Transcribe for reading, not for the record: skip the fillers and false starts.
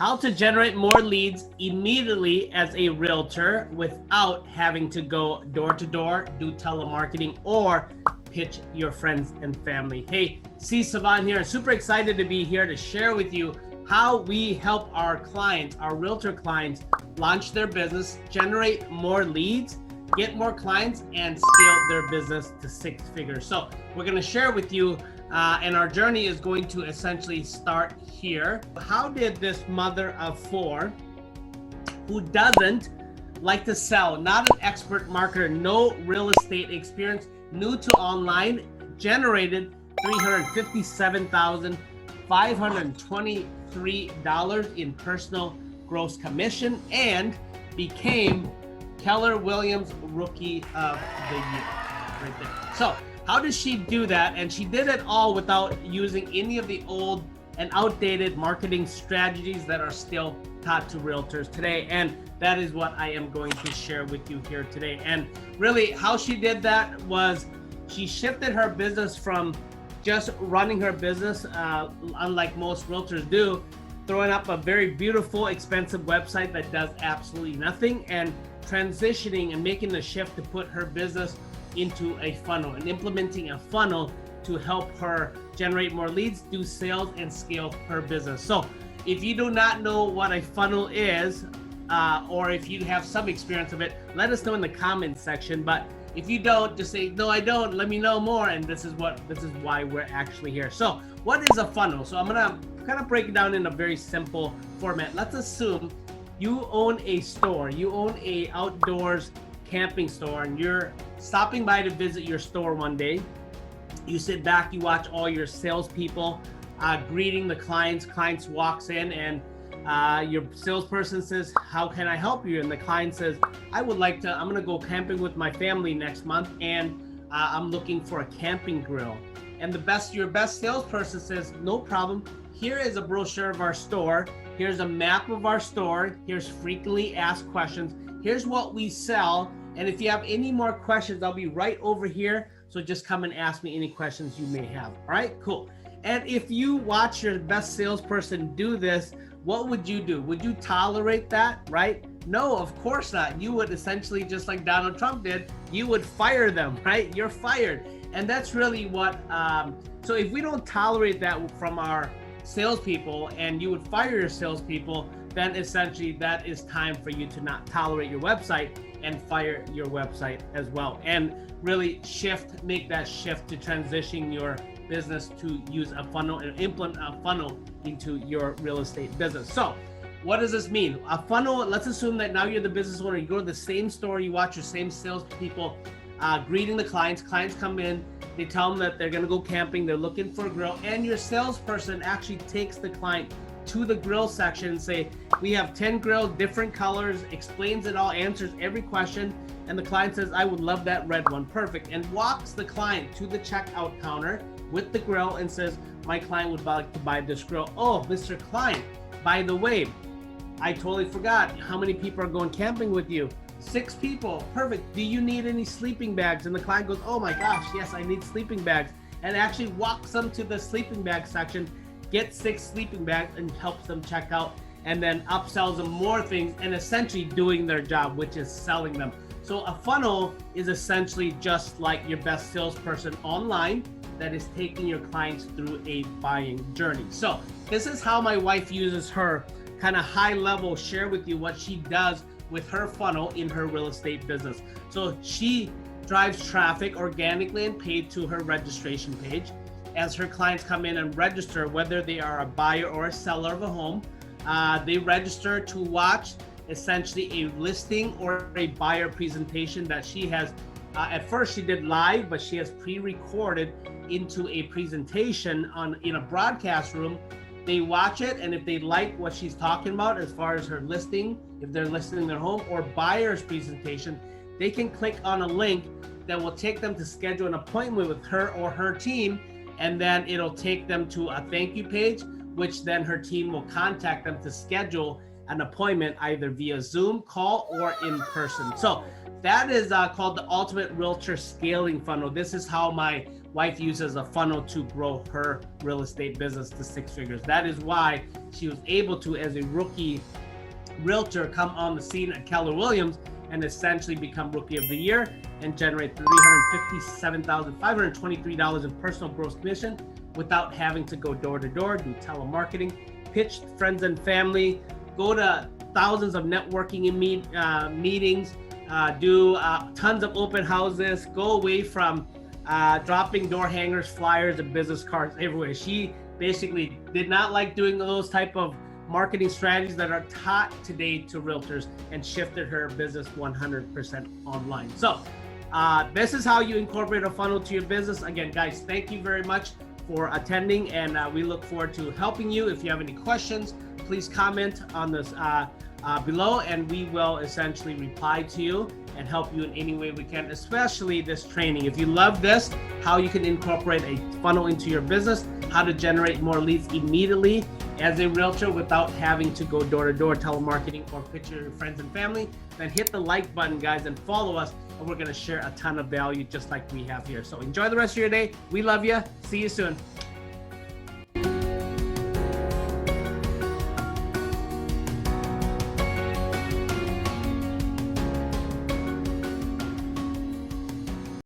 how to generate more leads immediately as a realtor without having to go door to door, do telemarketing, or pitch your friends and family. Hey, Sys Savanh here. Super excited to be here to share with you how we help our clients, our realtor clients, launch their business, generate more leads, get more clients, and scale their business to 6 figures. So we're going to share with you, and our journey is going to essentially start here. How did this mother of 4 who doesn't like to sell, not an expert marketer, no real estate experience, new to online, generated $357,523 in personal gross commission and became Keller Williams Rookie of the Year right there. So how does she do that? And she did it all without using any of the old and outdated marketing strategies that are still taught to realtors today. And that is what I am going to share with you here today. And really how she did that was she shifted her business from just running her business, unlike most realtors do, throwing up a very beautiful, expensive website that does absolutely nothing, and transitioning and making the shift to put her business into a funnel and implementing a funnel to help her generate more leads, do sales, and scale her business. So if you do not know what a funnel is, or if you have some experience of it, let us know in the comments section. But if you don't, just say, no, I don't, let me know more. And this is why we're actually here. So what is a funnel? So I'm gonna kind of break it down in a very simple format. Let's assume you own a store, you own a outdoors camping store, and you're stopping by to visit your store one day. You sit back, you watch all your salespeople greeting the clients. Clients walks in and your salesperson says, how can I help you? And the client says, I'm gonna go camping with my family next month, and I'm looking for a camping grill. And your best salesperson says, no problem. Here is a brochure of our store. Here's a map of our store. Here's frequently asked questions. Here's what we sell. And if you have any more questions, I'll be right over here. So just come and ask me any questions you may have. All right, cool. And if you watch your best salesperson do this, what would you do? Would you tolerate that, right? No, of course not. You would essentially, just like Donald Trump did, you would fire them, right? You're fired. And that's really what, so if we don't tolerate that from our salespeople, and you would fire your salespeople, then essentially that is time for you to not tolerate your website and fire your website as well. And really make that shift to transitioning your business to use a funnel and implement a funnel into your real estate business. So what does this mean? A funnel, let's assume that now you're the business owner, you go to the same store, you watch your same salespeople greeting the clients. Clients come in, they tell them that they're gonna go camping, they're looking for a grill, and your salesperson actually takes the client to the grill section and say, we have 10 grills, different colors, explains it all, answers every question, and the client says, I would love that red one, perfect, and walks the client to the checkout counter with the grill and says, my client would like to buy this grill. Oh, Mr. Client, by the way, I totally forgot, how many people are going camping with you? 6 people, perfect. Do you need any sleeping bags? And the client goes, oh my gosh, yes, I need sleeping bags, and actually walks them to the sleeping bag section, gets 6 sleeping bags, and helps them check out, and then upsells them more things, and essentially doing their job, which is selling them. So a funnel is essentially just like your best salesperson online that is taking your clients through a buying journey. So this is how my wife uses her kind of high level, share with you what she does with her funnel in her real estate business. So she drives traffic organically and paid to her registration page. As her clients come in and register, whether they are a buyer or a seller of a home, they register to watch essentially a listing or a buyer presentation that she has. At first she did live, but she has pre-recorded into a presentation in a broadcast room. They watch it, and if they like what she's talking about as far as her listing, if they're listing their home or buyer's presentation, they can click on a link that will take them to schedule an appointment with her or her team, and then it'll take them to a thank you page, which then her team will contact them to schedule an appointment either via Zoom call or in person. So that is called the Ultimate Realtor Scaling Funnel. This is how my wife uses a funnel to grow her real estate business to 6 figures. That is why she was able to, as a rookie realtor, come on the scene at Keller Williams and essentially become Rookie of the Year and generate $357,523 in personal gross commission without having to go door to door, do telemarketing, pitch friends and family, go to thousands of networking meetings, do tons of open houses, go away from dropping door hangers, flyers, and business cards everywhere. She basically did not like doing those type of marketing strategies that are taught today to realtors and shifted her business 100% online. So this is how you incorporate a funnel to your business. Again, guys, thank you very much for attending, and we look forward to helping you. If you have any questions, please comment on this below, and we will essentially reply to you and help you in any way we can, especially this training. If you love this, how you can incorporate a funnel into your business, how to generate more leads immediately as a realtor without having to go door to door telemarketing or pitch your friends and family, then hit the like button, guys, and follow us, and we're going to share a ton of value just like we have here. So enjoy the rest of your day. We love you. See you soon.